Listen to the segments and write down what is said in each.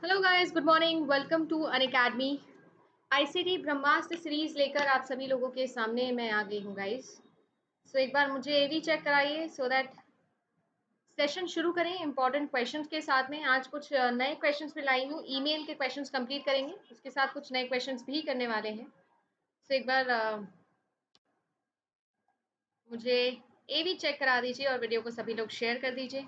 Hello guys, good morning. Welcome to Unacademy. ICT Brahmastra series लेकर आप सभी लोगों के सामने मैं आ गई हूँ गाइस। सो एक बार मुझे ये भी चेक कराइए सो दैट सेशन शुरू करें इंपॉर्टेंट क्वेश्चंस के साथ में। आज कुछ नए क्वेश्चंस भी लाई हूँ, ईमेल के क्वेश्चंस कंप्लीट करेंगे, उसके साथ कुछ नए क्वेश्चंस भी करने वाले हैं। सो एक बार मुझे ये भी चेक करा दीजिए और वीडियो को सभी लोग शेयर कर दीजिए।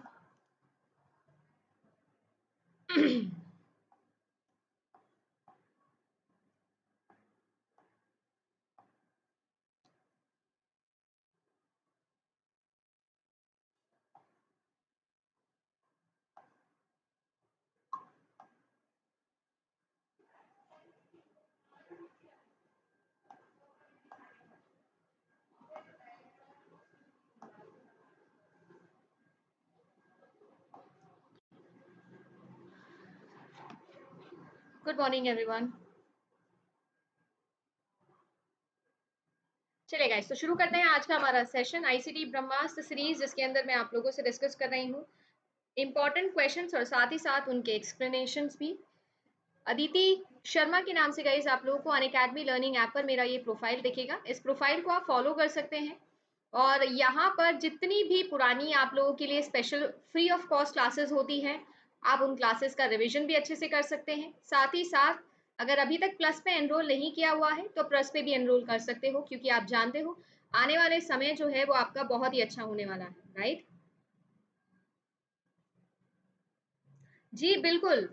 Good morning everyone. चलिए गाइस, तो शुरू करते हैं आज का हमारा सेशन आईसीटी ब्रह्मास्त्र सीरीज, जिसके अंदर मैं आप लोगों से डिस्कस कर रही हूँ इंपॉर्टेंट क्वेश्चंस और साथ ही साथ उनके एक्सप्लेनेशंस भी। अदिति शर्मा के नाम से गाइस आप लोगों को अनअकैडमी लर्निंग ऐप पर मेरा ये प्रोफाइल दिखेगा। इस प्रोफाइल को आप फॉलो कर सकते हैं और यहाँ पर जितनी भी पुरानी आप लोगों के लिए special free of cost classes होती हैं, आप उन क्लासेस का रिविजन भी अच्छे से कर सकते हैं। साथ ही साथ अगर अभी तक प्लस पे एनरोल नहीं किया हुआ है तो प्लस पे भी एनरोल कर सकते हो, क्योंकि आप जानते हो आने वाले समय जो है वो आपका बहुत ही अच्छा होने वाला है। राइट जी, बिल्कुल।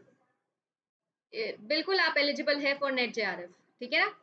बिल्कुल आप एलिजिबल है फॉर नेट जेआरएफ। ठीक है ना?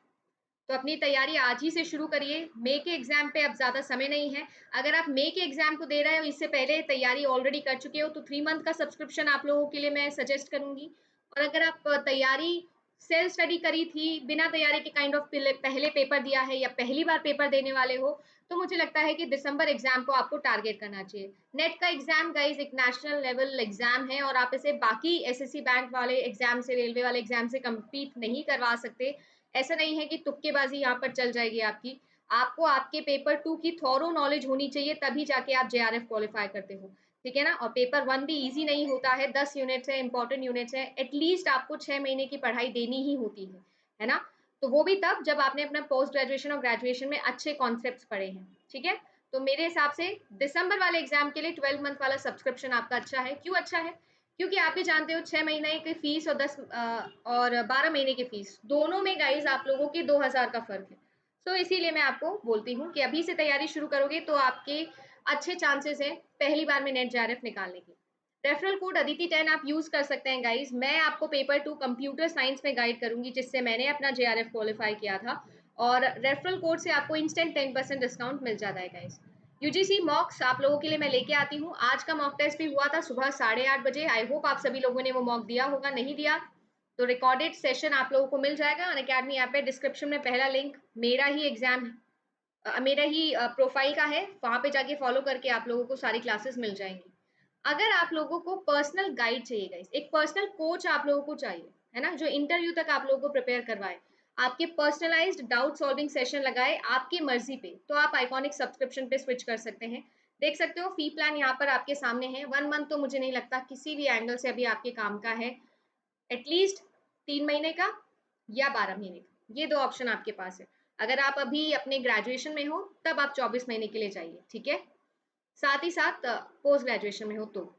तो अपनी तैयारी आज ही से शुरू करिए। मे के एग्जाम पे अब ज़्यादा समय नहीं है। अगर आप मे के एग्जाम को दे रहे हो, इससे पहले तैयारी ऑलरेडी कर चुके हो, तो 3 मंथ का सब्सक्रिप्शन आप लोगों के लिए मैं सजेस्ट करूंगी। और अगर आप तैयारी सेल्फ स्टडी करी थी, बिना तैयारी के काइंड ऑफ पहले पेपर दिया है या पहली बार पेपर देने वाले हो, तो मुझे लगता है कि दिसंबर एग्जाम को आपको टारगेट करना चाहिए। नेट का एग्जाम गाइज एक नेशनल लेवल एग्जाम है और आप इसे बाकी एसएससी बैंक वाले एग्जाम से, रेलवे वाले एग्जाम से कम्पीट नहीं करवा सकते। ऐसा नहीं है कि तुक्केबाजी यहाँ पर चल जाएगी आपकी। आपको आपके पेपर 2 की थॉरो नॉलेज होनी चाहिए, तभी जाके आप जेआरएफ क्वालिफाई करते हो। ठीक है ना? और पेपर 1 भी इजी नहीं होता है, 10 यूनिट्स है, इंपॉर्टेंट यूनिट्स है, एटलीस्ट आपको 6 महीने की पढ़ाई देनी ही होती है ना? तो वो भी तब जब आपने अपना पोस्ट ग्रेजुएशन और ग्रेजुएशन में अच्छे कॉन्सेप्ट पढ़े हैं। ठीक है? तो मेरे हिसाब से दिसंबर वाले एग्जाम के लिए 12 मंथ वाला सब्सक्रिप्शन आपका अच्छा है। क्यों अच्छा है? क्योंकि आप भी जानते हो 6 महीने की फीस और 12 महीने की फीस दोनों में गाइज आप लोगों के 2,000 का फर्क है। तो इसीलिए मैं आपको बोलती हूँ कि अभी से तैयारी शुरू करोगे तो आपके अच्छे चांसेस है पहली बार में नेट जेआरएफ निकालने की। रेफरल कोड अदिति 10 आप यूज कर सकते हैं गाइज। मैं आपको पेपर 2 कंप्यूटर साइंस में गाइड करूंगी, जिससे मैंने अपना जेआरएफ क्वालिफाई किया था। और रेफरल कोड से आपको इंस्टेंट 10% डिस्काउंट मिल जाता है गाइज। यूजीसी मॉक्स आप लोगों के लिए मैं लेके आती हूँ। आज का मॉक टेस्ट भी हुआ था सुबह 8:30 बजे। आई होप आप सभी लोगों ने वो मॉक दिया होगा। नहीं दिया तो रिकॉर्डेड सेशन आप लोगों को मिल जाएगा अनअकैडमी ऐप पे। डिस्क्रिप्शन में पहला लिंक मेरा ही एग्जाम, मेरा ही प्रोफाइल का है, वहां पे जाके फॉलो करके आप लोगों को सारी क्लासेस मिल जाएंगी। अगर आप लोगों को पर्सनल गाइड चाहिए गाइस, एक पर्सनल कोच आप लोगों को चाहिए, है ना, जो इंटरव्यू तक आप लोगों को प्रिपेयर करवाए, आपके पर्सनलाइज्ड डाउट सॉल्विंग सेशन लगाए आपकी मर्जी पे, तो आप आइकॉनिक सब्सक्रिप्शन पे स्विच कर सकते हैं। देख सकते हो फी प्लान यहाँ पर आपके सामने है। 1 मंथ तो मुझे नहीं लगता किसी भी एंगल से अभी आपके काम का है। एटलीस्ट 3 महीने का या 12 महीने का, ये दो ऑप्शन आपके पास है। अगर आप अभी अपने ग्रेजुएशन में हो तब आप 24 महीने के लिए जाइए। ठीक है? साथ ही साथ पोस्ट ग्रेजुएशन में हो तो।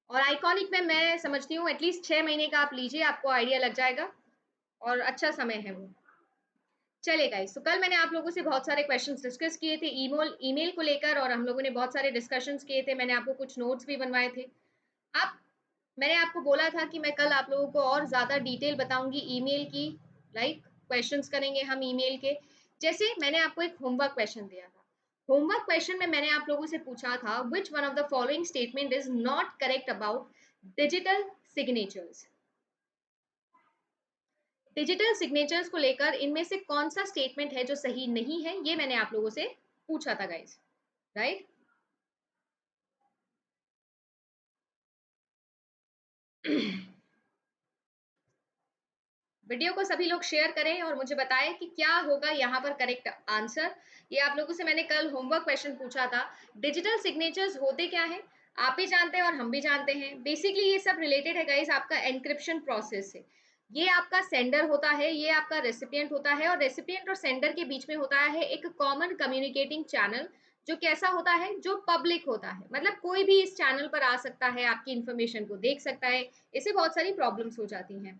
और आइकॉनिक में मैं समझती हूँ एटलीस्ट 6 महीने का आप लीजिए, आपको आइडिया लग जाएगा और अच्छा समय है वो। चलिए गाइस, तो कल मैंने आप लोगों से बहुत सारे क्वेश्चंस डिस्कस किए थे ईमेल को लेकर, और हम लोगों ने बहुत सारे डिस्कशंस किए थे। मैंने आपको कुछ नोट्स भी बनवाए थे। आप मैंने आपको बोला था कि मैं कल आप लोगों को और ज़्यादा डिटेल बताऊंगी ईमेल की। लाइक क्वेश्चंस करेंगे हम ईमेल के। जैसे मैंने आपको एक होमवर्क क्वेश्चन दिया था। होमवर्क क्वेश्चन में मैंने आप लोगों से पूछा था which one of the following statement is not correct about digital signatures. Digital signatures को लेकर इनमें से कौन सा स्टेटमेंट है जो सही नहीं है, ये मैंने आप लोगों से पूछा था गाइस। राइट? वीडियो को सभी लोग शेयर करें और मुझे बताएं कि क्या होगा यहाँ पर करेक्ट आंसर। ये आप लोगों से मैंने कल होमवर्क क्वेश्चन पूछा था। डिजिटल सिग्नेचर्स होते क्या है? आप भी जानते हैं और हम भी जानते हैं। बेसिकली ये सब रिलेटेड है गाइस आपका एन्क्रिप्शन प्रोसेस से। ये आपका सेंडर होता है, ये आपका रेसिपिएंट होता है, और रेसिपिएंट और सेंडर के बीच में होता है एक कॉमन कम्युनिकेटिंग चैनल, जो कैसा होता है, जो पब्लिक होता है। मतलब कोई भी इस चैनल पर आ सकता है, आपकी इन्फॉर्मेशन को देख सकता है। इससे बहुत सारी प्रॉब्लम्स हो जाती हैं।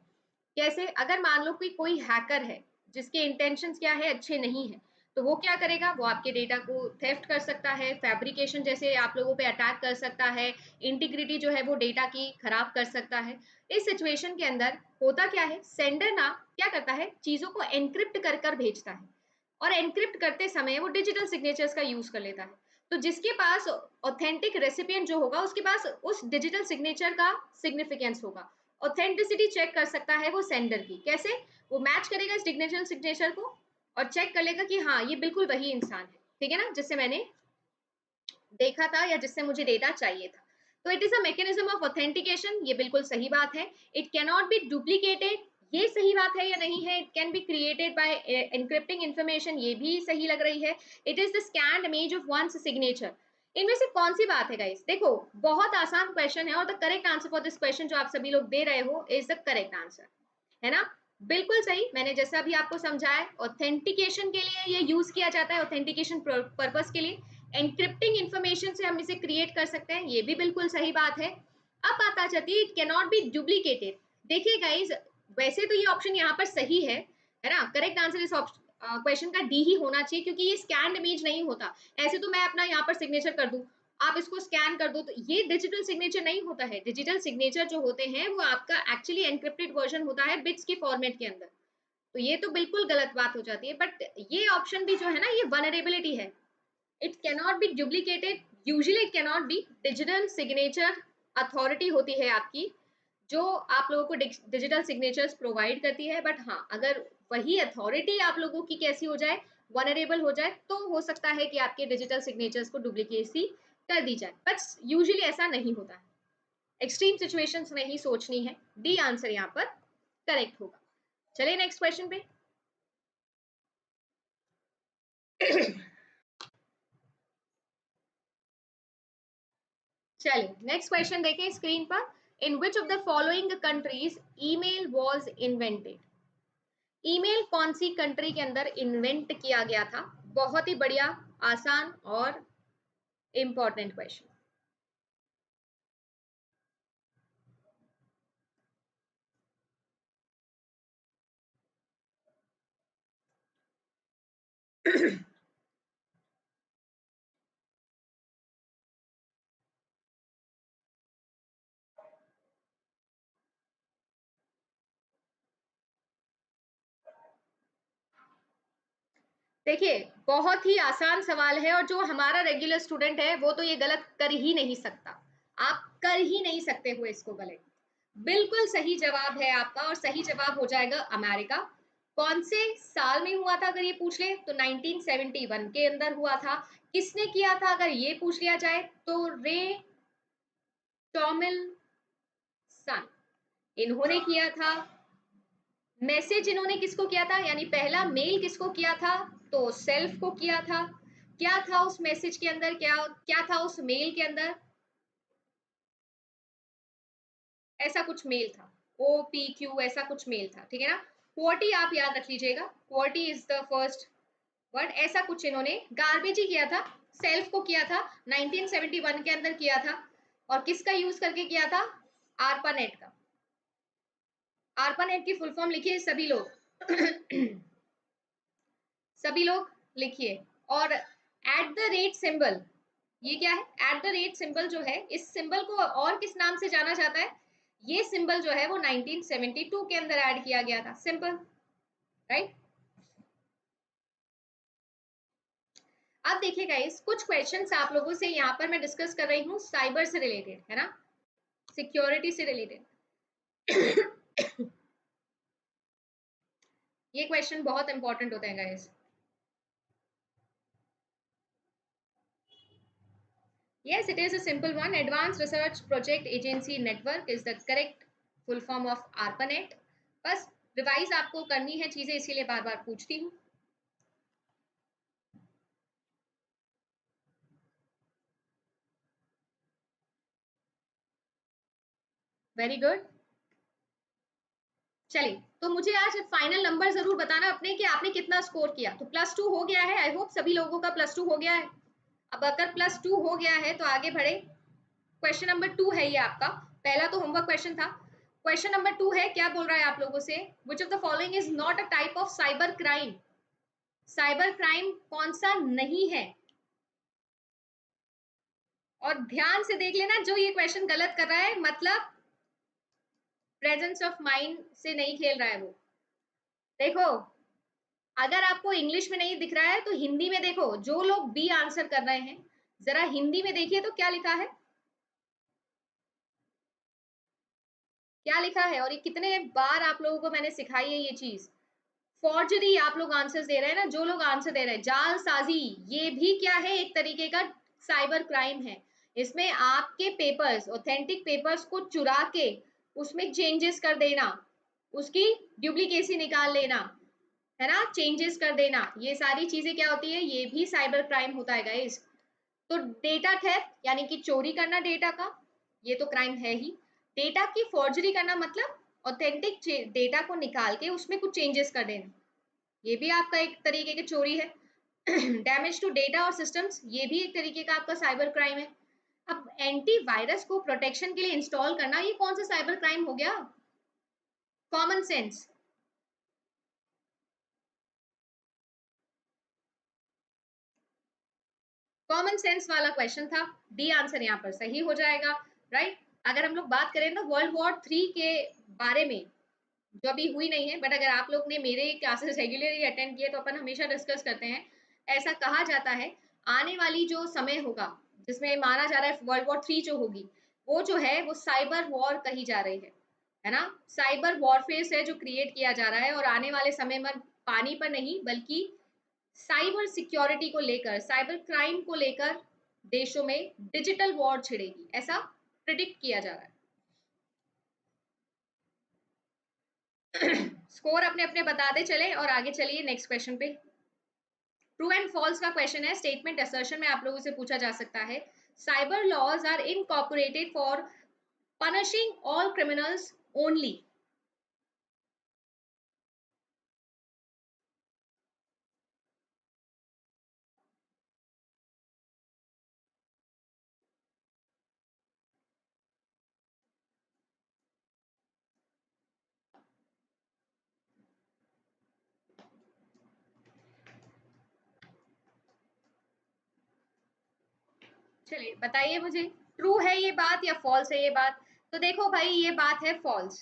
कैसे? अगर मान लो कि कोई हैकर है जिसके इंटेंशंस क्या है, अच्छे नहीं है, तो वो क्या करेगा, वो आपके डेटा को थेफ्ट कर सकता है, फैब्रिकेशन जैसे आप लोगों पे अटैक कर सकता है, इंटीग्रिटी जो है वो डेटा की खराब कर सकता है। इस सिचुएशन के अंदर होता क्या है, सेंडर ना क्या करता है, चीजों को एनक्रिप्ट कर कर भेजता है, और एनक्रिप्ट करते समय वो डिजिटल सिग्नेचर्स का यूज कर लेता है। तो जिसके पास ऑथेंटिक रेसिपिएंट जो होगा, उसके पास उस डिजिटल सिग्नेचर का सिग्निफिकेंस होगा। ऑथेंटिसिटी चेक कर सकता है वो सेंडर की। कैसे? वो मैच करेगा इस डिजिटल सिग्नेचर को और चेक कर लेगा कि हाँ ये बिल्कुल वही इंसान है, ठीक है ना, जिससे मैंने देखा था या जिससे मुझे डेटा चाहिए था। तो it is a mechanism of authentication, ये बिल्कुल सही बात है। It can not be duplicated, ये सही बात है या नहीं है। It can be created by encrypting information, ये भी सही लग रही है। It is the scanned image of one's signature. इनमें से कौन सी बात है गाइस? देखो बहुत आसान क्वेश्चन है, और the correct answer for this question जो आप सभी लोग दे रहे हो इज द करेक्ट आंसर, है ना? बिल्कुल सही। मैंने जैसा अभी आपको समझाया, ऑथेंटिकेशन के लिए ये यूज किया जाता है, ऑथेंटिकेशन पर्पस के लिए। एनक्रिप्टिंग इंफॉर्मेशन से हम इसे क्रिएट कर सकते हैं, ये भी बिल्कुल सही बात है। अब बात आ जाती है, it can not be duplicated. देखिए गाइज, वैसे तो ये ऑप्शन यहाँ पर सही है ना? करेक्ट आंसर इस क्वेश्चन का डी ही होना चाहिए, क्योंकि ये स्कैन इमेज नहीं होता। ऐसे तो मैं अपना यहाँ पर सिग्नेचर कर दूं, आप इसको स्कैन कर दो, तो ये डिजिटल सिग्नेचर नहीं होता है। डिजिटल सिग्नेचर जो होते हैं वो आपका एक्चुअली एनक्रिप्टेड वर्जन होता है बिट्स के फॉर्मेट के अंदर। तो ये तो बिल्कुल गलत बात हो जाती है। बट ये ऑप्शन भी जो है ना, ये वनरेबिलिटी है। It cannot be duplicated, usually it cannot be. Digital signature authority होती है आपकी, जो आप लोगों को डिजिटल सिग्नेचर्स प्रोवाइड करती है। बट हाँ, अगर वही अथॉरिटी आप लोगों की कैसी हो जाए, वनरेबल हो जाए, तो हो सकता है कि आपके डिजिटल सिग्नेचर्स को डुप्लीकेसी कर दी जाए। बट यूजुअली ऐसा नहीं होता है। एक्सट्रीम सिचुएशंस में ही सोचनी है। डी आंसर यहाँ पर करेक्ट होगा। चलिए नेक्स्ट क्वेश्चन पे। चलिए नेक्स्ट क्वेश्चन देखें स्क्रीन पर। In which of the following countries email was invented? Email कौन सी कंट्री के अंदर इन्वेंट किया गया था? बहुत ही बढ़िया, आसान और इंपॉर्टेंट क्वेश्चन। देखिए बहुत ही आसान सवाल है, और जो हमारा रेगुलर स्टूडेंट है वो तो ये गलत कर ही नहीं सकता। आप कर ही नहीं सकते हो इसको गलत। बिल्कुल सही जवाब है आपका, और सही जवाब हो जाएगा अमेरिका। कौन से साल में हुआ था अगर ये पूछ ले तो 1971 के अंदर हुआ था। किसने किया था अगर ये पूछ लिया जाए तो रे टॉमिल सन, इन्होंने किया था। मैसेज इन्होंने किसको किया था, यानी पहला मेल किसको किया था? तो सेल्फ को किया था। क्या था उस मैसेज के अंदर, क्या क्या था उस मेल के अंदर? ऐसा कुछ मेल था, ओ पी क्यू ऐसा कुछ मेल था, ठीक है ना? क्वार्टी आप याद रख लीजिएगा, Corti is the first word. ऐसा कुछ इन्होंने गार्बेज ही किया था, सेल्फ को किया था, 1971 के अंदर किया था। और किसका यूज करके किया था? आरपानेट का। आरपानेट की फुल फॉर्म लिखिए सभी लोग। सभी लोग लिखिए। और एट द रेट सिंबल, ये क्या है? एट द रेट सिंबल जो है, इस सिंबल को और किस नाम से जाना जाता है? ये सिंबल जो है वो 1972 के अंदर ऐड किया गया था, सिंपल, राइट? अब देखिए गाइस, कुछ क्वेश्चंस आप लोगों से यहाँ पर मैं डिस्कस कर रही हूँ साइबर से रिलेटेड, है ना, सिक्योरिटी से रिलेटेड। ये क्वेश्चन बहुत इंपॉर्टेंट होते हैं guys. Yes, it is a simple one. Advanced Research Project Agency Network is the correct full form of ARPANET. बस रिवाइज आपको करनी है चीजें, इसीलिए बार बार पूछती हूँ। Very good. चलिए, तो मुझे आज फाइनल नंबर जरूर बताना अपने कि आपने कितना स्कोर किया। तो +2 हो गया है, आई होप सभी लोगों का +2 हो गया है। अब अगर +2 हो गया है तो आगे बढ़े। क्वेश्चन नंबर 2 है ये आपका। पहला तो होमवर्क क्वेश्चन था। क्वेश्चन नंबर 2 है, क्या बोल रहा है आप लोगों से, विच of the following is not a type of cyber crime. Cyber crime कौन सा नहीं है। और ध्यान से देख लेना, जो ये क्वेश्चन गलत कर रहा है मतलब प्रेजेंस ऑफ माइंड से नहीं खेल रहा है वो। देखो, अगर आपको इंग्लिश में नहीं दिख रहा है तो हिंदी में देखो। जो लोग बी आंसर कर रहे हैं, जरा हिंदी में देखिए तो क्या लिखा है, क्या लिखा है। और ये कितने बार आप लोगों को मैंने सिखाई है ये चीज। फॉर्जरी आप लोग आंसर दे रहे हैं ना, जो लोग आंसर दे रहे हैं, जालसाजी, ये भी क्या है, एक तरीके का साइबर क्राइम है। इसमें आपके पेपर्स, ऑथेंटिक पेपर्स को चुरा के उसमें चेंजेस कर देना, उसकी डुप्लीकेसी निकाल लेना, है ना, चेंजेस कर देना, ये सारी चीजें क्या होती है, ये भी साइबर क्राइम होता है गाइस। तो डेटा थेफ्ट यानी कि चोरी करना डेटा का, ये तो क्राइम है ही। डेटा की फॉर्जरी करना मतलब ऑथेंटिक डेटा को निकाल के उसमें कुछ चेंजेस कर देना, ये भी आपका एक तरीके की चोरी है। डैमेज टू डेटा और सिस्टम्स, ये भी एक तरीके का आपका साइबर क्राइम है। अब एंटीवायरस को प्रोटेक्शन के लिए इंस्टॉल करना, ये कौन सा साइबर क्राइम हो गया। Common sense. कॉमन सेंस वाला क्वेश्चन था, डी आंसर यहाँ पर सही हो जाएगा। राइट। अगर हम लोग बात करें ना वर्ल्ड वॉर 3 के बारे में, जो अभी हुई नहीं है, बट अगर आप लोग ने मेरे क्लासेस रेगुलरली अटेंड किए तो अपन हमेशा डिस्कस करते हैं। ऐसा कहा जाता है, आने वाली जो समय होगा जिसमें माना जा रहा है वर्ल्ड वॉर 3 जो होगी, वो जो है वो साइबर वॉर कही जा रही है ना। साइबर वॉरफेयर है जो क्रिएट किया जा रहा है, और आने वाले समय में पानी पर नहीं बल्कि साइबर सिक्योरिटी को लेकर, साइबर क्राइम को लेकर देशों में डिजिटल वॉर छिड़ेगी, ऐसा प्रिडिक्ट किया जा रहा है। स्कोर अपने अपने बताते चले और आगे चलिए नेक्स्ट क्वेश्चन पे। ट्रू एंड फॉल्स का क्वेश्चन है, स्टेटमेंट असर्शन में आप लोगों से पूछा जा सकता है। Cyber laws are incorporated for punishing all criminals only. चलिए बताइए मुझे, ट्रू है ये बात या फॉल्स है ये बात। तो देखो भाई, ये बात है फॉल्स।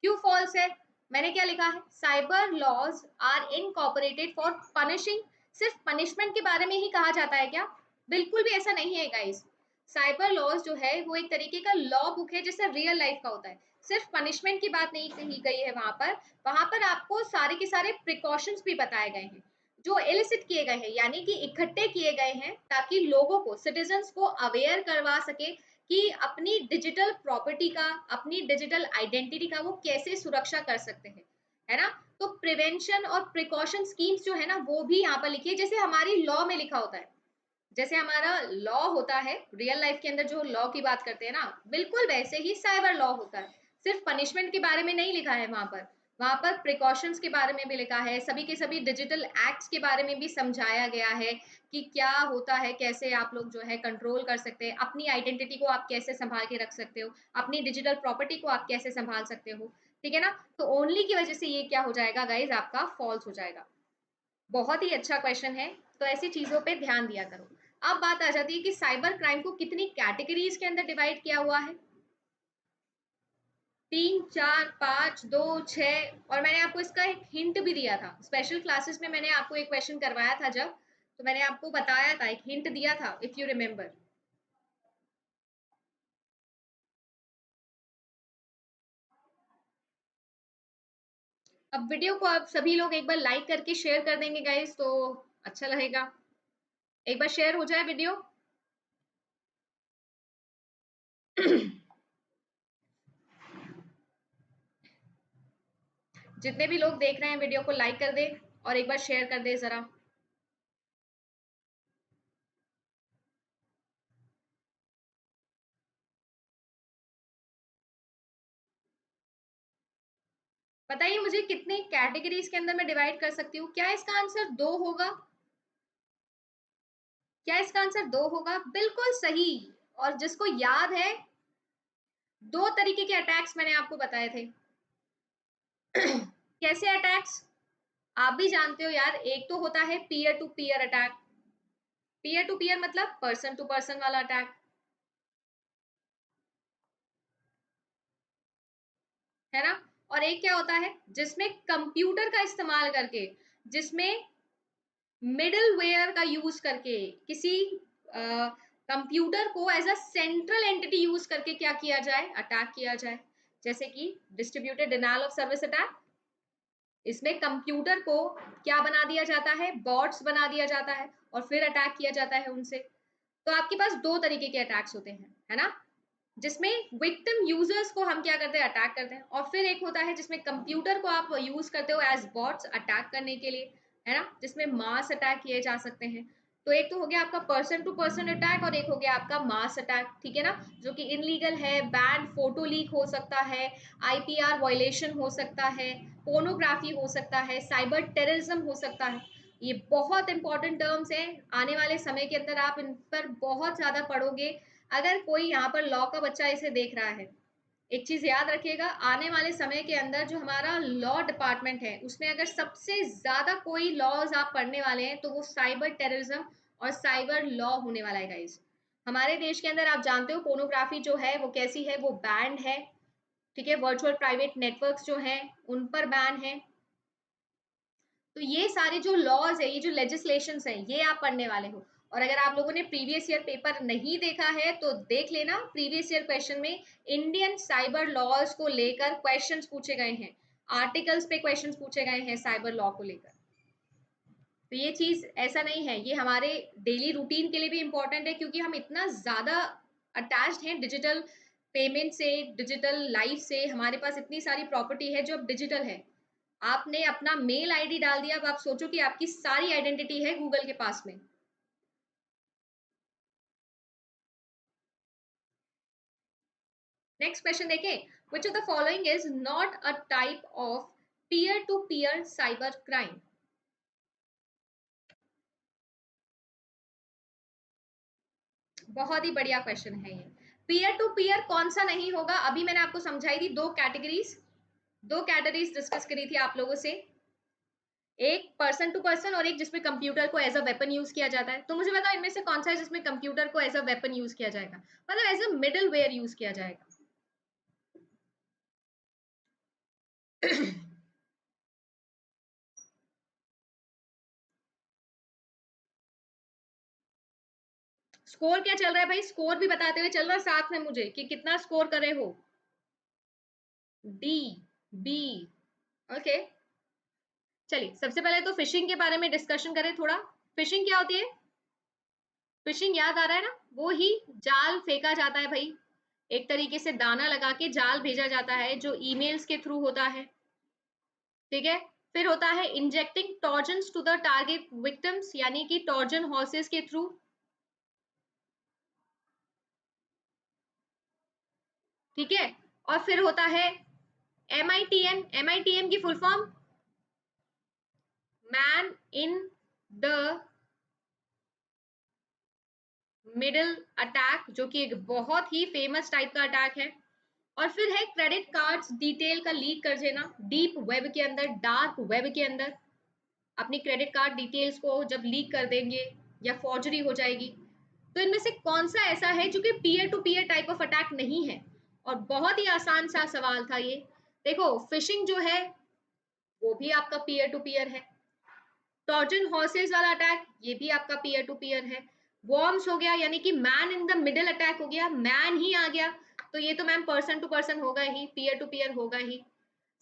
क्यों फॉल्स है, मैंने क्या लिखा है, cyber laws are incorporated for punishing. सिर्फ पनिशमेंट के बारे में ही कहा जाता है क्या, बिल्कुल भी ऐसा नहीं है गाइस। साइबर लॉज जो है वो एक तरीके का लॉ बुक है जैसे रियल लाइफ का होता है। सिर्फ पनिशमेंट की बात नहीं कही गई है वहां पर। वहां पर आपको सारे के सारे प्रिकॉशंस भी बताए गए हैं, जो एलिसिट किए गए हैं, यानी कि इकट्ठे किए गए हैं ताकि लोगों को, सिटीजन्स को अवेयर करवा सके कि अपनी डिजिटल प्रॉपर्टी का, अपनी डिजिटल आइडेंटिटी का वो कैसे सुरक्षा कर सकते हैं, है ना। तो प्रिवेंशन और प्रिकॉशन स्कीम्स जो है ना, वो भी यहाँ पर लिखी है, जैसे हमारी लॉ में लिखा होता है। जैसे हमारा लॉ होता है रियल लाइफ के अंदर, जो लॉ की बात करते हैं ना, बिल्कुल वैसे ही साइबर लॉ होता है। सिर्फ पनिशमेंट के बारे में नहीं लिखा है वहां पर, वहां पर प्रिकॉशंस के बारे में भी लिखा है, सभी के सभी डिजिटल एक्ट्स के बारे में भी समझाया गया है कि क्या होता है, कैसे आप लोग जो है कंट्रोल कर सकते हैं, अपनी आइडेंटिटी को आप कैसे संभाल के रख सकते हो, अपनी डिजिटल प्रॉपर्टी को आप कैसे संभाल सकते हो। ठीक है ना। तो ओनली की वजह से ये क्या हो जाएगा गाइज, आपका फॉल्स हो जाएगा। बहुत ही अच्छा क्वेश्चन है, तो ऐसी चीजों पे ध्यान दिया करो। अब बात आ जाती है कि साइबर क्राइम को कितनी कैटेगरीज के अंदर डिवाइड किया हुआ है। 3, 4, 5, 2, 6। और मैंने आपको इसका एक हिंट भी दिया था स्पेशल क्लासेस में, मैंने आपको एक क्वेश्चन करवाया था जब, तो मैंने आपको बताया था, एक हिंट दिया था, इफ यू रिमेम्बर। अब वीडियो को आप सभी लोग एक बार लाइक करके शेयर कर देंगे गाइस, तो अच्छा रहेगा। एक बार शेयर हो जाए वीडियो। जितने भी लोग देख रहे हैं वीडियो को लाइक कर दे और एक बार शेयर कर दे जरा। बताइए मुझे कितने कैटेगरीज के अंदर मैं डिवाइड कर सकती हूँ? क्या इसका आंसर 2 होगा? क्या इसका आंसर 2 होगा? बिल्कुल सही। और जिसको याद है, 2 तरीके के अटैक्स मैंने आपको बताए थे। कैसे अटैक्स? आप भी जानते हो यार, एक तो होता है peer to peer attack. Peer to peer मतलब पर्सन टू पर्सन वाला अटैक, है ना? और एक क्या होता है जिसमें कंप्यूटर का इस्तेमाल करके, जिसमें मिडलवेयर का यूज करके, किसी कंप्यूटर को as a central entity use करके क्या किया जाए, अटैक किया जाए। जैसे कि distributed denial of service attack. इसमें कंप्यूटर को क्या बना दिया जाता है, बॉट्स बना दिया जाता है और फिर अटैक किया जाता है उनसे। तो आपके पास 2 तरीके के अटैक्स होते हैं, है ना? जिसमें विक्टिम यूजर्स को हम क्या करते हैं, अटैक करते हैं। और फिर एक होता है जिसमें कंप्यूटर को आप यूज करते हो एज बॉट्स अटैक करने के लिए, है ना? जिसमें मास अटैक किए जा सकते हैं। तो एक तो हो गया आपका पर्सन टू पर्सन अटैक और एक हो गया आपका मास अटैक, ठीक है ना? जो कि इनलीगल है, बैंड फोटो लीक हो सकता है, आईपीआर वायलेशन हो सकता है, पोर्नोग्राफी हो सकता है, साइबर टेररिज्म हो सकता है। ये बहुत इंपॉर्टेंट टर्म्स हैं। आने वाले समय के अंदर आप इन पर बहुत ज्यादा पढ़ोगे। अगर कोई यहाँ पर लॉ का बच्चा इसे देख रहा है, एक चीज याद रखिएगा, आने वाले समय के अंदर जो हमारा लॉ डिपार्टमेंट है उसमें अगर सबसे ज्यादा कोई लॉज आप पढ़ने वाले हैं तो वो साइबर टेररिज्म और साइबर लॉ होने वाला है गाइस। हमारे देश के अंदर आप जानते हो पोर्नोग्राफी जो है वो कैसी है, वो बैंड है, ठीक है? वर्चुअल प्राइवेट नेटवर्क्स जो हैं उन पर बैन है। तो ये सारे जो लॉज है, ये जो लेजिस्लेशंस हैं, ये आप पढ़ने वाले हो। और अगर आप लोगों ने प्रीवियस ईयर पेपर नहीं देखा है तो देख लेना, प्रीवियस ईयर क्वेश्चन में इंडियन साइबर लॉज को लेकर क्वेश्चंस पूछे गए हैं, आर्टिकल्स पे क्वेश्चंस पूछे गए हैं साइबर लॉ को लेकर। तो ये चीज ऐसा नहीं है, ये हमारे डेली रूटीन के लिए भी इंपॉर्टेंट है, क्योंकि हम इतना ज्यादा अटैच्ड हैं डिजिटल पेमेंट से, डिजिटल लाइफ से। हमारे पास इतनी सारी प्रॉपर्टी है जो अब डिजिटल है। आपने अपना मेल आईडी डाल दिया, अब आप सोचो कि आपकी सारी आइडेंटिटी है गूगल के पास में। नेक्स्ट क्वेश्चन देखें, which of the following is not a type of peer to peer cyber crime? बहुत ही बढ़िया क्वेश्चन है ये। पीयर टू पीयर कौन सा नहीं होगा? अभी मैंने आपको समझाई थी, दो कैटेगरीज डिस्कस करी थी आप लोगों से। एक पर्सन टू पर्सन और एक जिसमें कंप्यूटर को एज अ वेपन यूज किया जाता है। तो मुझे बताओ इनमें से कौन सा है जिसमें कंप्यूटर को एज अ वेपन यूज किया जाएगा, मतलब as a middleware use किया जाएगा? स्कोर क्या चल रहा है भाई? स्कोर भी बताते हुए चल रहा है साथ में मुझे कि कितना स्कोर करे हो। D, B, okay. चलिए सबसे पहले तो फिशिंग के बारे में डिस्कशन करें थोड़ा। फिशिंग क्या होती है? फिशिंग याद आ रहा है ना? वो ही जाल फेंका जाता है भाई, एक तरीके से दाना लगा के जाल भेजा जाता है जो ईमेल्स के थ्रू होता है, ठीक है? फिर होता है injecting trojans to the target victims, यानी कि टॉर्जन हॉर्सेस के थ्रू, ठीक है? और फिर होता है MITM। MITM की full form man in the middle attack, जो कि एक बहुत ही फेमस टाइप का अटैक है। और फिर है क्रेडिट कार्ड्स डिटेल का लीक कर देना डीप वेब के अंदर, डार्क वेब के अंदर। अपनी क्रेडिट कार्ड डिटेल्स को जब लीक कर देंगे या फॉर्जरी हो जाएगी। तो इनमें से कौन सा ऐसा है जो कि peer to peer type of attack नहीं है? और बहुत ही आसान सा सवाल था ये। देखो फिशिंग जो है वो भी आपका पीयर टू पीयर है। टॉर्जन हॉर्सेस वाला अटैक ये भी आपका पीयर टू पीयर है। वॉर्म्स हो गया, यानी कि man in the middle attack हो गया, मैन ही आ गया, तो ये तो मैम पर्सन टू पर्सन होगा ही, पीयर टू पीयर होगा ही।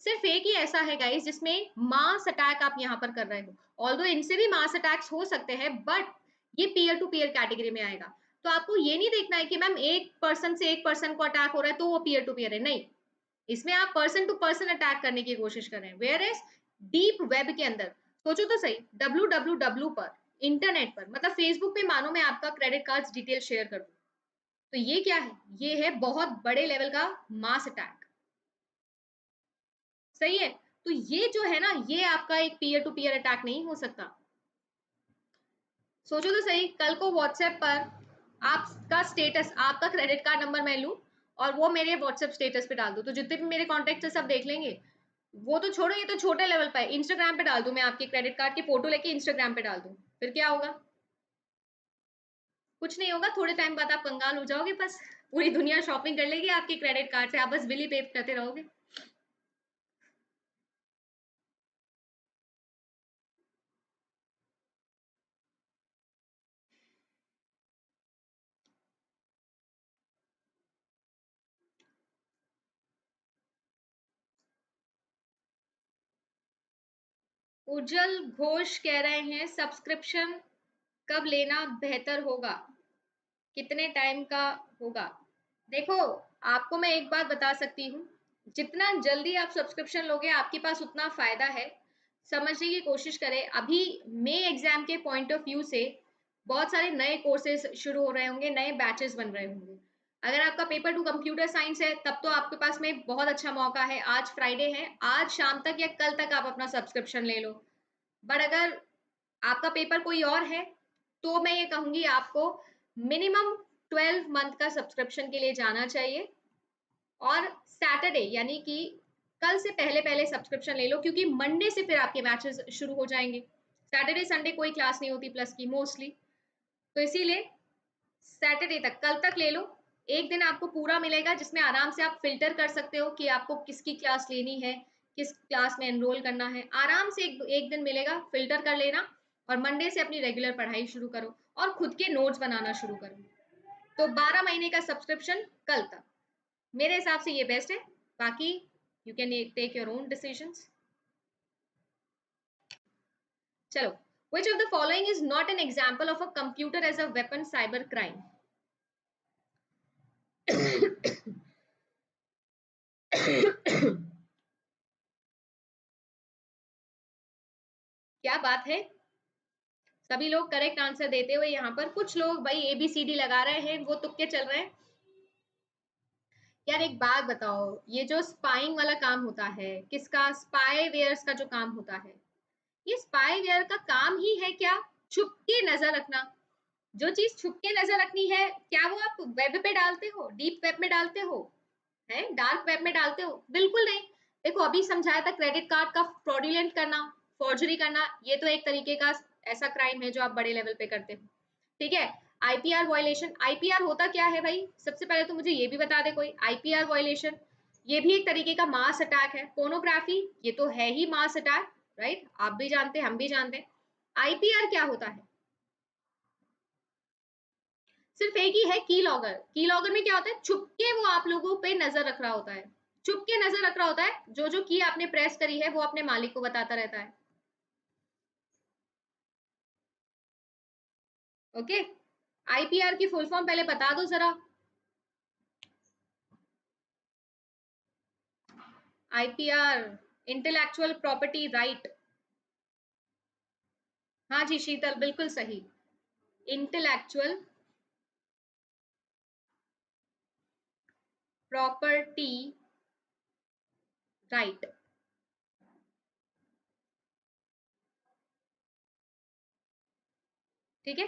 सिर्फ एक ही ऐसा है गाइस जिसमें मास अटैक आप यहाँ पर कर रहे हो। ऑल्दो इनसे भी मास अटैक्स हो सकते हैं बट ये पीयर टू पीयर कैटेगरी में आएगा। तो आपको ये नहीं देखना है कि मैम एक पर्सन से एक पर्सन को अटैक हो रहा है तो वो पीयर टू पीयर है, नहीं। इसमें आप पर्सन टू पर्सन अटैक करने की कोशिश कर रहे हैं। वेयर एज डीप वेब के अंदर, सोचो तो सही, www पर, इंटरनेट पर, मतलब फेसबुक पे मानो मैं आपका क्रेडिट कार्ड डिटेल शेयर कर दूं, तो ये क्या है? ये है बहुत बड़े लेवल का मास अटैक, सही है? तो ये जो है ना, ये आपका एक पीयर टू पीयर अटैक नहीं हो सकता। सोचो तो सही, कल को व्हाट्सएप पर आपका स्टेटस, आपका क्रेडिट कार्ड नंबर मैं लूं और वो मेरे व्हाट्सएप स्टेटस पे डाल दूं, तो जितने भी मेरे कॉन्टेक्ट है सब देख लेंगे। वो तो छोड़ो, ये तो छोटे लेवल पे है, इंस्टाग्राम पे डाल दूं मैं आपके क्रेडिट कार्ड की फोटो लेके इंस्टाग्राम पे डाल दूं, फिर क्या होगा? कुछ नहीं होगा, थोड़े टाइम बाद आप कंगाल हो जाओगे, बस पूरी दुनिया शॉपिंग कर लेगी आपके क्रेडिट कार्ड से, आप बस बिल ही पे करते रहोगे। उज्जवल घोष कह रहे हैं सब्सक्रिप्शन कब लेना बेहतर होगा, कितने टाइम का होगा? देखो, आपको मैं एक बात बता सकती हूँ, जितना जल्दी आप सब्सक्रिप्शन लोगे आपके पास उतना फायदा है। समझने की कोशिश करें, अभी मई एग्जाम के पॉइंट ऑफ व्यू से बहुत सारे नए कोर्सेज शुरू हो रहे होंगे, नए बैचेस बन रहे होंगे। अगर आपका पेपर टू कंप्यूटर साइंस है तब तो आपके पास में बहुत अच्छा मौका है, आज फ्राइडे है, आज शाम तक या कल तक आप अपना सब्सक्रिप्शन ले लो। बट अगर आपका पेपर कोई और है तो मैं ये कहूंगी आपको मिनिमम 12 मंथ का सब्सक्रिप्शन के लिए जाना चाहिए, और सैटरडे यानी कि कल से पहले पहले सब्सक्रिप्शन ले लो, क्योंकि मंडे से फिर आपके मैचेस शुरू हो जाएंगे। सैटरडे संडे कोई क्लास नहीं होती प्लस की मोस्टली, तो इसीलिए सैटरडे तक, कल तक ले लो। एक दिन आपको पूरा मिलेगा जिसमें आराम से आप फिल्टर कर सकते हो कि आपको किसकी क्लास लेनी है, किस क्लास में एनरोल करना है, आराम से एक दिन मिलेगा, फिल्टर कर लेना और मंडे से अपनी रेगुलर पढ़ाई शुरू करो और खुद के नोट्स बनाना शुरू करो। तो 12 महीने का सब्सक्रिप्शन कल तक मेरे हिसाब से ये बेस्ट है, बाकी you can take your own decisions. चलो, which of the following is not an example of a computer as a weapon cyber crime? क्या बात है, सभी लोग करेक्ट आंसर देते हुए यहाँ पर, कुछ लोग भाई ABCD लगा रहे हैं, वो तुक्के चल रहे हैं। यार एक बात बताओ, ये जो स्पाइंग वाला काम होता है, किसका, स्पाई वेयर्स का जो काम होता है, ये स्पाई वेयर का काम ही है क्या छुप के नजर रखना? जो चीज छुप के नजर रखनी है, क्या वो आप वेब पे डालते हो, डीप वेब में डालते हो, है डार्क वेब में डालते हो? बिल्कुल नहीं। देखो, अभी समझाया था क्रेडिट कार्ड का फ्रॉडुलेंट करना, फॉर्जरी करना, ये तो एक तरीके का ऐसा क्राइम है जो आप बड़े लेवल पे करते हो, ठीक है। आईपीआर वायलेशन, आईपीआर होता क्या है भाई, सबसे पहले तो मुझे ये भी बता दे कोई। आईपीआर वायलेशन ये भी एक तरीके का मास अटैक है, पोर्नोग्राफी ये तो है ही मास अटैक, राइट, आप भी जानते हैं हम भी जानते हैं। आईपीआर क्या होता है? सिर्फ एक ही है, की लॉगर। की लॉगर में क्या होता है, छुपके वो आप लोगों पे नजर रख रहा होता है, छुपके नजर रख रहा होता है, जो जो की आपने प्रेस करी है वो अपने मालिक को बताता रहता है। ओके, आईपीआर की फुल फॉर्म पहले बता दो जरा। IPR, intellectual property right. हाँ जी शीतल, बिल्कुल सही, इंटेलेक्चुअल प्रॉपर्टी राइट। ठीक है,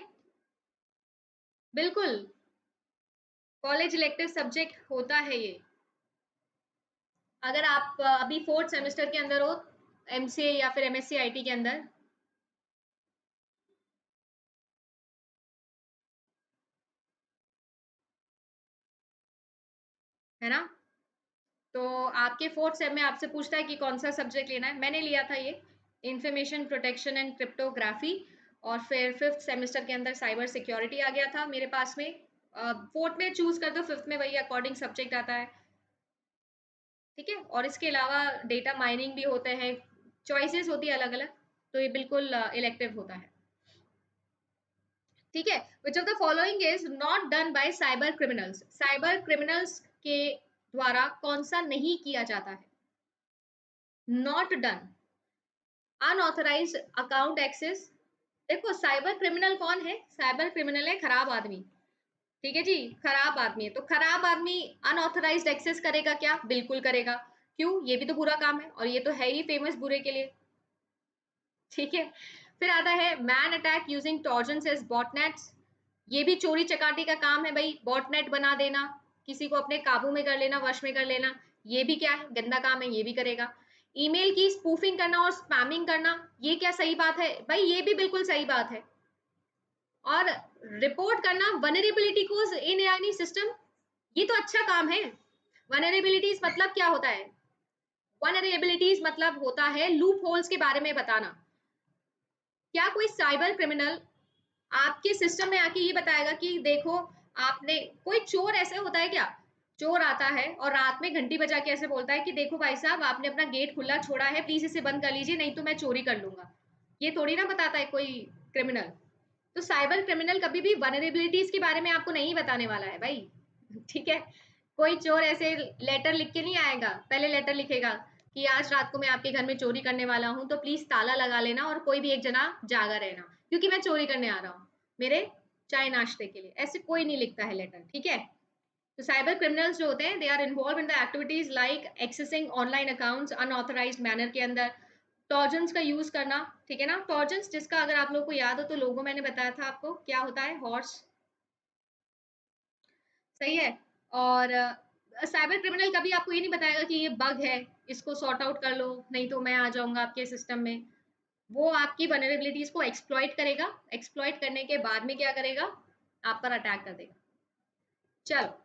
बिल्कुल, कॉलेज इलेक्टिव सब्जेक्ट होता है ये। अगर आप अभी फोर्थ सेमेस्टर के अंदर हो, एमसीए या फिर एमएससी आईटी के अंदर, है ना, तो आपके फोर्थ सेम में आपसे पूछता है कि कौन सा सब्जेक्ट लेना है। मैंने लिया था ये इंफॉर्मेशन प्रोटेक्शन एंड क्रिप्टोग्राफी, और फिर फिफ्थ सेमेस्टर के अंदर साइबर सिक्योरिटी आ गया था मेरे पास में। फोर्थ में चूज कर दो, फिफ्थ में वही अकॉर्डिंग सब्जेक्ट आता है, ठीक है। और इसके अलावा डेटा माइनिंग भी होते हैं, चॉइसेस होती है अलग अलग, तो ये बिल्कुल इलेक्टिव होता है, ठीक है। Which of the following is not done by cyber criminals, cyber criminals के द्वारा कौन सा नहीं किया जाता है? Not done, unauthorised account access. देखो, साइबर क्रिमिनल कौन है, साइबर क्रिमिनल है खराब आदमी, ठीक है जी, खराब आदमी है, तो खराब आदमी अनऑथराइज्ड एक्सेस करेगा क्या? बिल्कुल करेगा, क्यों? ये भी तो बुरा काम है और ये तो है ही फेमस बुरे के लिए, ठीक है। फिर आता है man attack using trojans as botnets. ये भी चोरी चकाटी का काम है भाई, बॉटनेट बना देना, किसी को अपने काबू में कर लेना, वश में कर लेना। ये भी क्या है? गंदा काम है, ये भी करेगा। ईमेल की स्पूफिंग करना और स्पैमिंग करना, ये क्या सही बात है भाई? ये भी बिल्कुल सही बात है। और रिपोर्ट करना वनरेबिलिटी को इन एआई सिस्टम, ये तो अच्छा काम है। वनरेबिलिटीज मतलब क्या होता है? वनरेबिलिटीज मतलब होता है लूप होल्स के बारे में बताना। क्या कोई साइबर क्रिमिनल आपके सिस्टम में आके ये बताएगा कि देखो, आपने, कोई चोर ऐसे होता है क्या? चोर आता है और रात में घंटी बजा के ऐसे बोलता है कि देखो भाई साहब, आपने अपना गेट खुला छोड़ा है, प्लीज इसे बंद कर लीजिए, नहीं तो मैं चोरी कर लूंगा। ये थोड़ी ना बताता है कोई क्रिमिनल। तो साइबर क्रिमिनल कभी भी वनरेबिलिटीज के बारे में आपको नहीं बताने वाला है भाई, ठीक है। कोई चोर ऐसे लेटर लिख के नहीं आएगा, पहले लेटर लिखेगा कि आज रात को मैं आपके घर में चोरी करने वाला हूं, तो प्लीज ताला लगा लेना और कोई भी एक जना जागा रहना, क्योंकि मैं चोरी करने आ रहा हूँ मेरे चाय नाश्ते के लिए। ऐसे कोई नहीं लिखता है लेटर, ठीक है। तो साइबर क्रिमिनल्स जो होते हैं, they are involved in the activities like accessing online accounts unauthorised manner के अंदर, टॉर्जन्स का यूज करना, ठीक है ना। टॉर्जन्स जिसका अगर आप लोगों को याद हो तो लोगों मैंने बताया था आपको क्या होता है, हॉर्स, सही है। और साइबर क्रिमिनल कभी आपको ये नहीं बताएगा कि ये बग है, इसको सॉर्ट आउट कर लो, नहीं तो मैं आ जाऊंगा आपके सिस्टम में। वो आपकी वनरेबिलिटीज को एक्सप्लॉइट करेगा, एक्सप्लॉइट करने के बाद में क्या करेगा, आप पर अटैक कर देगा। चलो,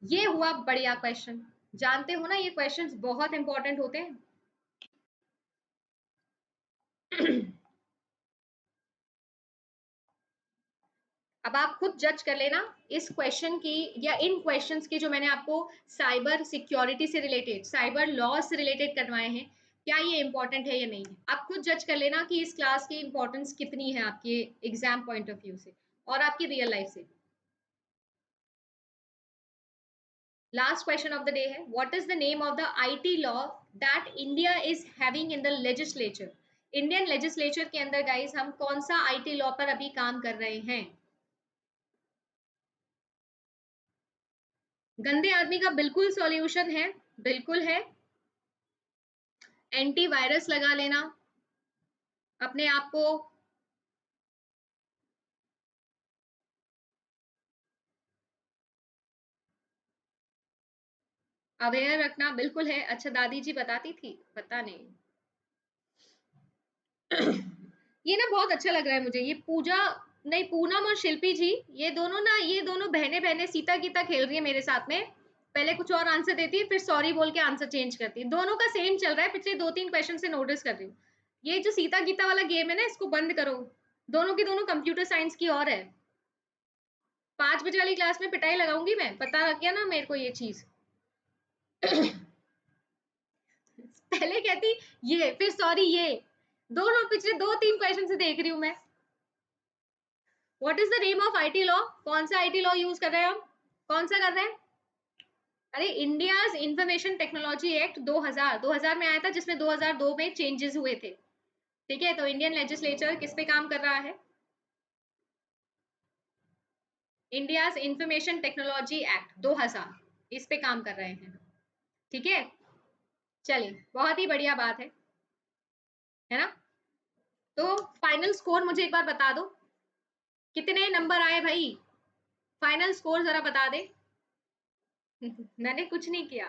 ये हुआ बढ़िया क्वेश्चन। जानते हो ना, ये क्वेश्चंस बहुत इंपॉर्टेंट होते हैं। अब आप खुद जज कर लेना इस क्वेश्चन की या इन क्वेश्चंस की जो मैंने आपको साइबर सिक्योरिटी से रिलेटेड, साइबर लॉ से रिलेटेड करवाए हैं, क्या ये इंपॉर्टेंट है या नहीं है। आप खुद जज कर लेना कि इस क्लास की इंपॉर्टेंस कितनी है आपके एग्जाम पॉइंट ऑफ व्यू से और आपकी रियल लाइफ से। Last question of the day है, what is the name of the IT law that India is having in the legislature. Indian legislature के अंदर गाइस हम कौन सा आईटी लॉ पर अभी काम कर रहे हैं। गंदे आदमी का बिल्कुल सॉल्यूशन है, बिल्कुल है, एंटीवायरस लगा लेना, अपने आप को अवेयर रखना, बिल्कुल है। अच्छा, दादी जी बताती थी, पता नहीं। ये ना बहुत अच्छा लग रहा है मुझे, ये पूजा, नहीं पूनम और शिल्पी जी, ये दोनों ना, ये दोनों बहने बहने सीता गीता खेल रही है मेरे साथ में। पहले कुछ और आंसर देती है, फिर सॉरी बोल के आंसर चेंज करती है। दोनों का सेम चल रहा है, पिछले 2-3 क्वेश्चन से नोटिस कर रही हूँ। ये जो सीता गीता वाला गेम है ना, इसको बंद करो। दोनों की दोनों कंप्यूटर साइंस की और है। 5 बजे वाली क्लास में पिटाई लगाऊंगी मैं, पता लग गया ना मेरे को ये चीज। पहले कहती ये, फिर सॉरी ये, दोनों पिछले 2-3 क्वेश्चन से देख रही हूँ मैं। What is the name of IT law, कौन सा आईटी लॉ यूज कर रहे हैं हम, कौन सा कर रहे हैं? अरे इंडियाज इंफॉर्मेशन टेक्नोलॉजी एक्ट 2000 में आया था, जिसमें 2002 में चेंजेस हुए थे, ठीक है। तो इंडियन लेजिस्लेचर किस पे काम कर रहा है? इंडियाज इंफॉर्मेशन टेक्नोलॉजी एक्ट 2000, इस पे काम कर रहे हैं, ठीक है। चलिए, बहुत ही बढ़िया बात है ना। तो फाइनल स्कोर मुझे एक बार बता दो, कितने नंबर आए भाई? फाइनल स्कोर जरा बता दे। मैंने कुछ नहीं किया।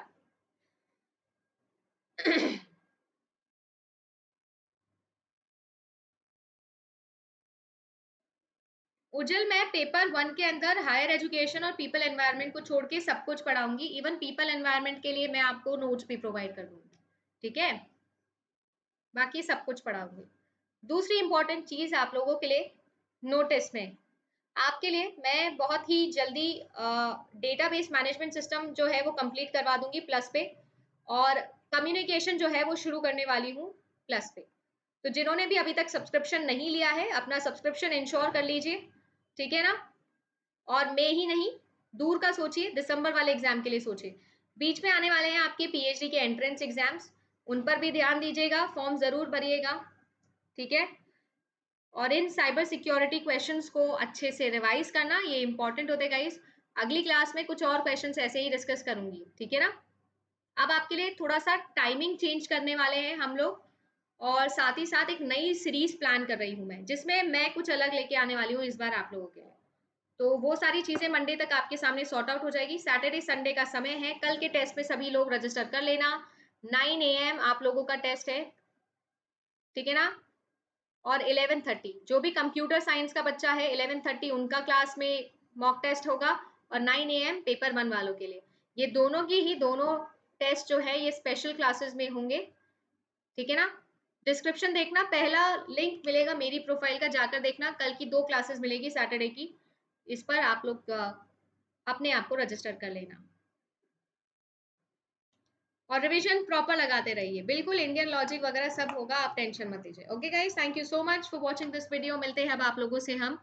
उजल, मैं पेपर 1 के अंदर हायर एजुकेशन और पीपल एनवायरनमेंट को छोड़ के सब कुछ पढ़ाऊंगी। इवन पीपल एनवायरनमेंट के लिए मैं आपको नोट्स भी प्रोवाइड कर दूंगी, ठीक है। बाकी सब कुछ पढ़ाऊंगी। दूसरी इंपॉर्टेंट चीज आप लोगों के लिए, नोटिस में आपके लिए मैं बहुत ही जल्दी डेटाबेस मैनेजमेंट सिस्टम जो है वो कंप्लीट करवा दूंगी प्लस पे, और कम्युनिकेशन जो है वो शुरू करने वाली हूँ प्लस पे। तो जिन्होंने भी अभी तक सब्सक्रिप्शन नहीं लिया है, अपना सब्सक्रिप्शन इंश्योर कर लीजिए, ठीक है ना। और मई ही नहीं, दूर का सोचिए, दिसंबर वाले एग्जाम के लिए सोचिए। बीच में आने वाले हैं आपके पीएचडी के एंट्रेंस एग्जाम्स, उन पर भी ध्यान दीजिएगा, फॉर्म जरूर भरिएगा, ठीक है। और इन साइबर सिक्योरिटी क्वेश्चंस को अच्छे से रिवाइज करना, ये इंपॉर्टेंट होते गाइस। अगली क्लास में कुछ और क्वेश्चंस ऐसे ही डिस्कस करूंगी, ठीक है ना। अब आपके लिए थोड़ा सा टाइमिंग चेंज करने वाले हैं हम लोग, और साथ ही साथ एक नई सीरीज प्लान कर रही हूँ मैं, जिसमें मैं कुछ अलग लेके आने वाली हूँ इस बार आप लोगों के लिए। तो वो सारी चीजें मंडे तक आपके सामने सॉर्ट आउट हो जाएगी। सैटरडे संडे का समय है, कल के टेस्ट में सभी लोग रजिस्टर कर लेना। 9 AM आप लोगों का टेस्ट है, ठीक है ना। और 11:30 जो भी कंप्यूटर साइंस का बच्चा है, 11:30 उनका क्लास में मॉक टेस्ट होगा, और 9 AM पेपर 1 वालों के लिए। ये दोनों की ही दोनों टेस्ट जो है ये स्पेशल क्लासेस में होंगे, ठीक है ना। डिस्क्रिप्शन देखना, पहला लिंक मिलेगा मेरी प्रोफाइल का, जाकर देखना। कल की 2 क्लासेस मिलेगी सैटरडे की, इस पर आप लोग अपने आप को रजिस्टर कर लेना, और रिवीजन प्रॉपर लगाते रहिए। बिल्कुल इंडियन लॉजिक वगैरह सब होगा, आप टेंशन मत लीजिए। Okay guys, thank you so much for watching this video. मिलते हैं अब आप लोगों से हम